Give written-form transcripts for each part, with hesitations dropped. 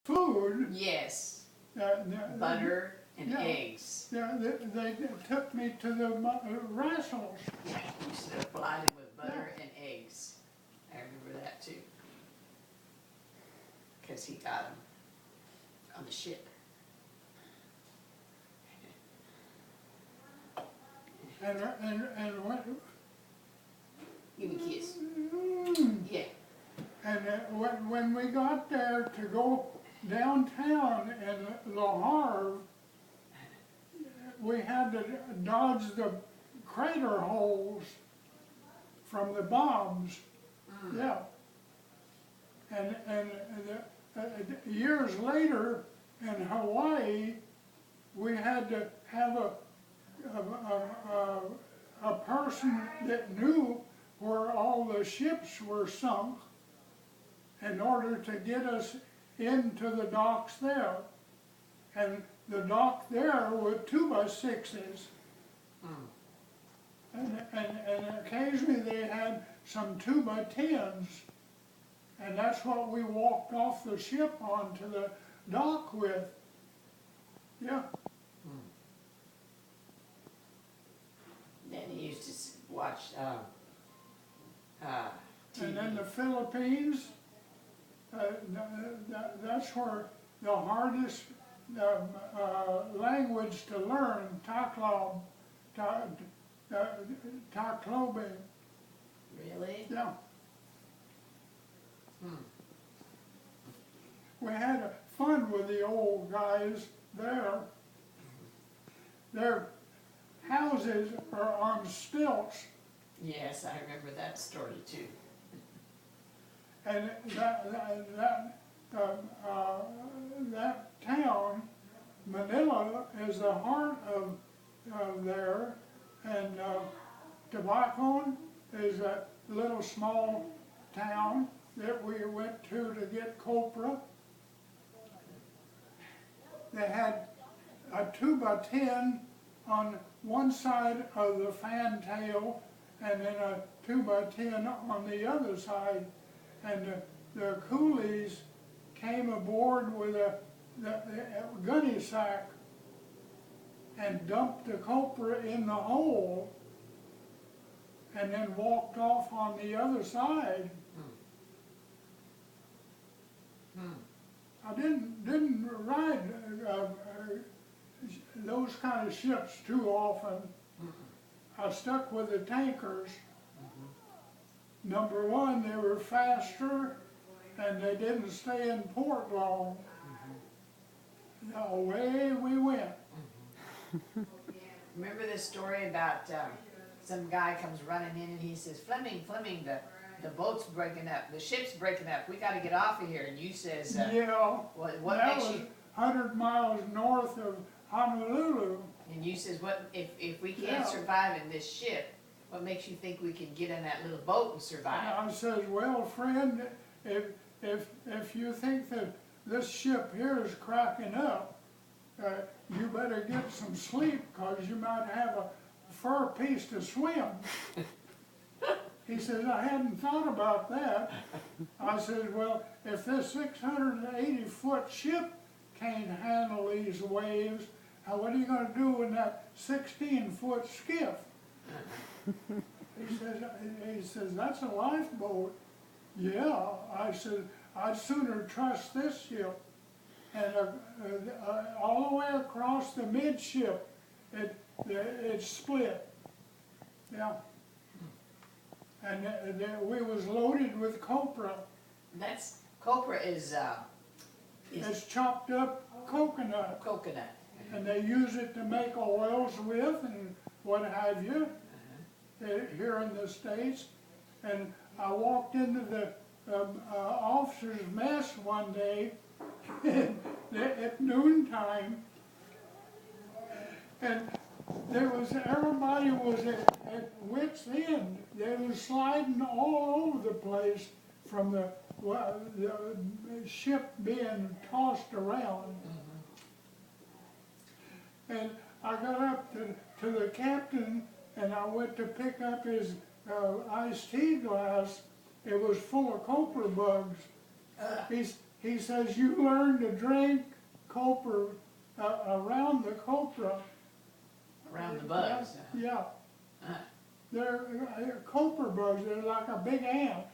food. Yes, uh, butter and yeah. eggs. They took me to the wrestles. Yeah, you used to apply them with butter and eggs. I remember that too. Because he got them on the ship. And what? Give me a kiss. Mm, Yeah. and when we got there to go downtown in Le Havre, we had to dodge the crater holes from the bombs. Yeah. And years later in Hawaii, we had to have a person that knew where all the ships were sunk in order to get us into the docks there. And the dock there were 2x6s. And occasionally they had some 2x10s. And that's what we walked off the ship onto the dock with. Yeah. Then he used to watch TV. And in the Philippines, that's where the hardest language to learn, Tacloban. Really? Yeah. We had fun with the old guys there. Their houses are on stilts, Yes, I remember that story too. and that town, Manila, is the heart of there, and Tabacon is a little small town that we went to get copra. They had a 2x10 on one side of the fantail and then a 2x10 on the other side. And the coolies came aboard with a gunny sack and dumped the copra in the hole and then walked off on the other side. I didn't ride those kind of ships too often. I stuck with the tankers. Number one, they were faster and they didn't stay in port long. Away we went. Remember this story about some guy comes running in and he says, Fleming, the boat's breaking up, the ship's breaking up, we gotta get off of here. And you says, Yeah, what that makes was you, 100 miles north of Honolulu. and you says, what, if we can't Yeah. survive in this ship, what makes you think we can get in that little boat and survive? And I says, well, friend, if you think that this ship here is cracking up, you better get some sleep, because you might have a fur piece to swim. He says, I hadn't thought about that. I said, well, if this 680-foot ship can't handle these waves, what are you going to do in that 16-foot skiff? He says, that's a lifeboat. Yeah, I said, I'd sooner trust this ship. And all the way across the midship, it split. Yeah. And we was loaded with copra. That's, copra is It's chopped up coconut. coconut. And they use it to make oils with and what have you, here in the States. And I walked into the officer's mess one day at noontime, and everybody was at wit's end. They were sliding all over the place from the ship being tossed around. And I got up to the captain, and I went to pick up his iced tea glass. It was full of copra bugs. he says, you learn to drink copra, around the copra. Around the bugs. Yeah, Uh, they're copra bugs, they're like a big ant.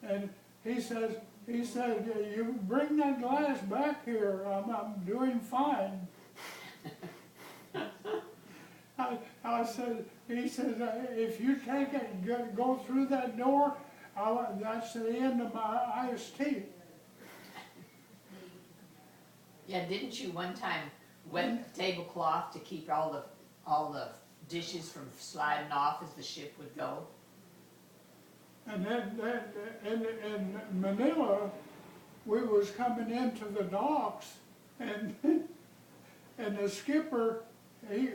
And he said, you bring that glass back here, I'm doing fine. I said, he says, if you take it and go through that door, that's the end of my iced tea. Yeah, didn't you one time wet the tablecloth to keep all the dishes from sliding off as the ship would go? And then in Manila, we was coming into the docks, and and the skipper, he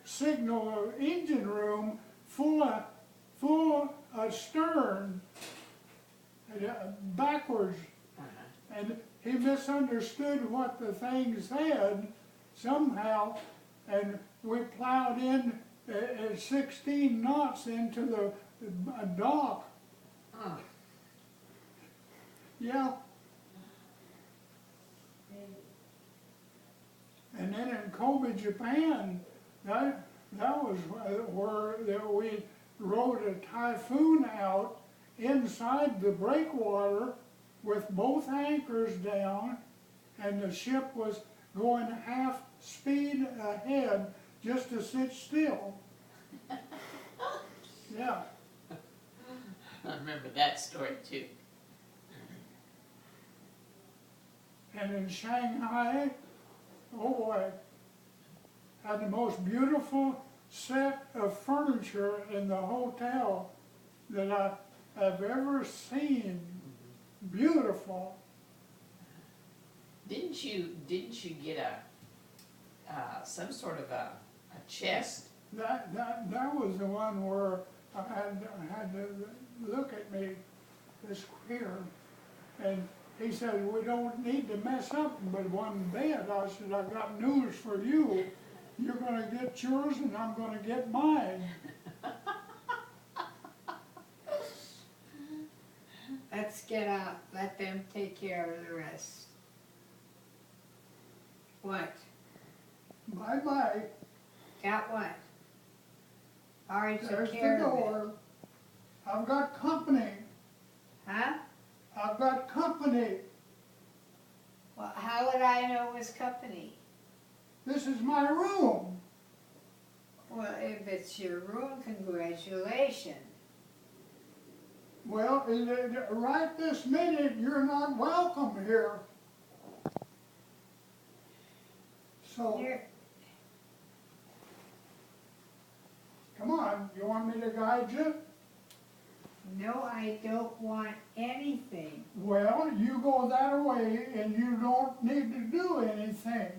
signaled an engine room full of stern, backwards, and he misunderstood what the thing said somehow, and we plowed in at 16 knots into the dock. Huh. Yeah. And then in Kobe, Japan, that was where we rode a typhoon out inside the breakwater with both anchors down, and the ship was going half speed ahead just to sit still. Yeah. I remember that story too. And in Shanghai, oh boy, had the most beautiful set of furniture in the hotel that I have ever seen. Beautiful. Didn't you get a some sort of a chest? That was the one where I had to look at me this queer, and he said, we don't need to mess up but one bed. I said, I got news for you. You're gonna get yours and I'm gonna get mine. Let's get out, let them take care of the rest. What? Bye-bye. Got what? Already There's took the care of it. door. I've got company. Huh? I've got company. Well, how would I know it was company? This is my room. Well, if it's your room, congratulations. Well, right this minute, you're not welcome here. So, You're, come on, you want me to guide you? no, I don't want anything. Well, you go that way and you don't need to do anything.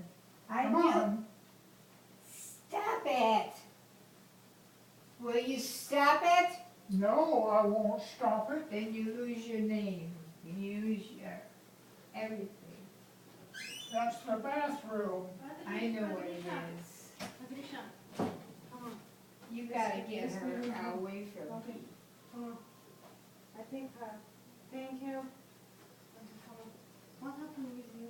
I Come do. on. Stop it. Will you stop it? No, I won't stop it. Then you lose your name. You lose your everything. That's the bathroom. I know what it is. You gotta get her away from me. I think, thank you. What happened with you?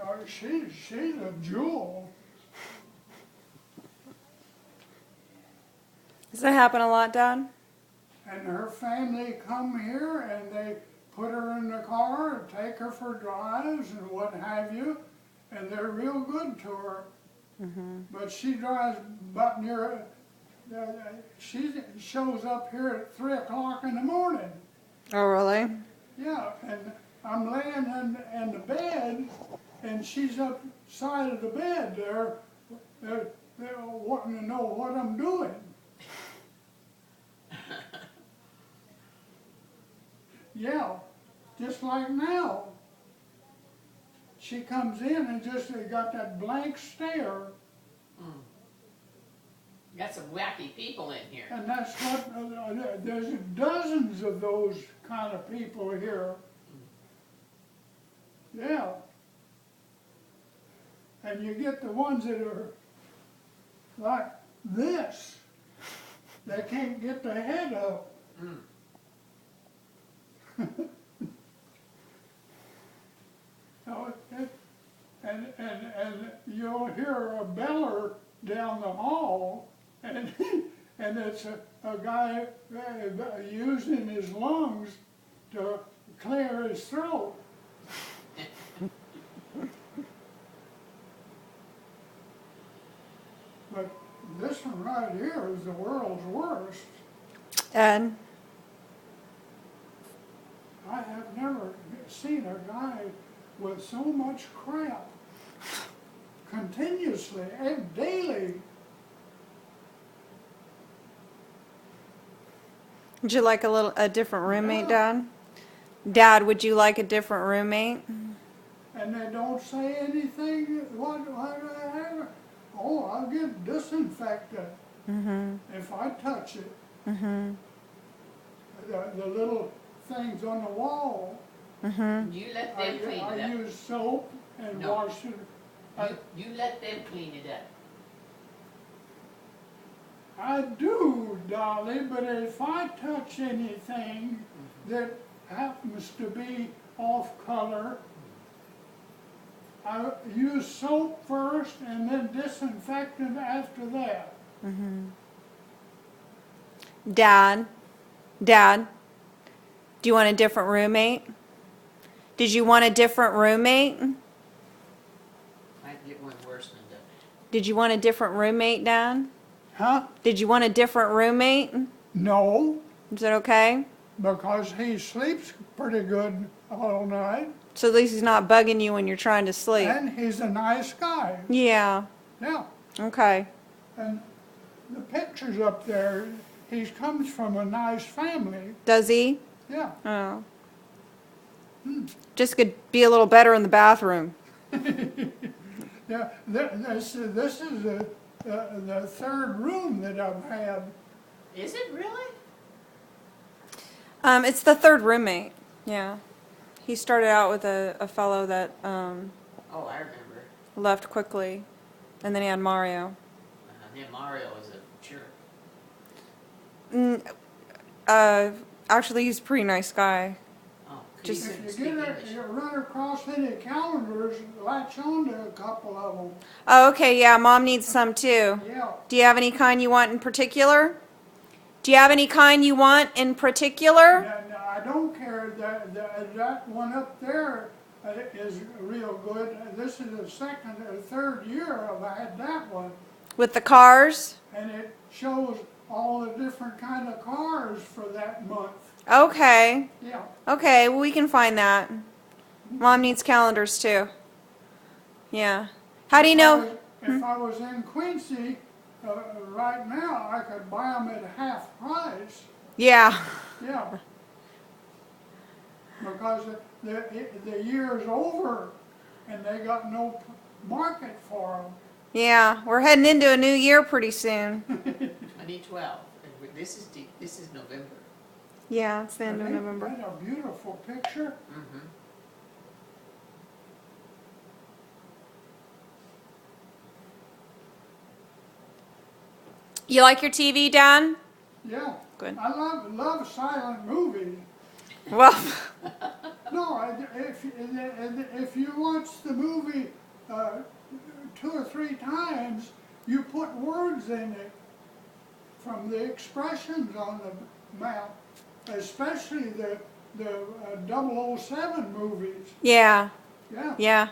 Oh, she's a jewel. Does that happen a lot, Dad? And her family come here and they put her in the car and take her for drives and what have you. And they're real good to her. But she drives about near, she shows up here at 3 o'clock in the morning. Oh, really? Yeah, and I'm laying in the bed, and she's upside of the bed there, they're wanting to know what I'm doing. Yeah, just like now. She comes in and just got that blank stare, Got some wacky people in here. and that's what, there's dozens of those kind of people here. Yeah. And you get the ones that are like this. they can't get the head up. Mm. Oh, and you'll hear a beller down the hall, and and it's a guy using his lungs to clear his throat. But this one right here is the world's worst. Ed, I have never seen a guy with so much crap continuously and daily. would you like a different roommate, Dad? Dad, would you like a different roommate? And they don't say anything, what I have? Oh, I'll get disinfected if I touch it. The little things on the wall, You let them clean I it up. use soap and No. wash it. You let them clean it up. I do, Dolly, but if I touch anything that happens to be off color, I use soap first and then disinfectant after that. Dad, do you want a different roommate? Did you want a different roommate? Might get one worse than that. Did you want a different roommate, Dad? Huh? Did you want a different roommate? No, Is that okay? because he sleeps pretty good all night, So at least he's not bugging you when you're trying to sleep. and he's a nice guy. Yeah, Yeah, okay. and the pictures up there, he comes from a nice family. Does he? Yeah. Oh. Just could be a little better in the bathroom. Yeah, this is the third room that I've had. Is it really? It's the third roommate. Yeah. He started out with a fellow that Oh, I remember. left quickly, and then he had Mario. And then Mario was a jerk. Actually, he's a pretty nice guy. Oh, Just- he If couldn't you speak get English. you run across any calendars, latch on to a couple of them. Oh, okay, yeah, Mom needs some too. Yeah. Do you have any kind you want in particular? Do you have any kind you want in particular? And I don't care that one up there is real good. This is the second or third year I've had that one, With the cars? and it shows all the different kind of cars for that month. Okay. Yeah. Okay, well, we can find that. Mom needs calendars too. Yeah. How do you know? If I was in Quincy right now, I could buy them at half price. Yeah. Yeah. Because the year's over and they got no market for them. Yeah, we're heading into a new year pretty soon. 2012. And this is November. Yeah, it's the end of Ain't November. that a beautiful picture? Mm-hmm. You like your TV, Dan? Yeah. Good. I love silent movies. Well, No, if you watch the movie 2 or 3 times, you put words in it from the expressions on the map, especially the 007 movies. yeah, Yeah. yeah.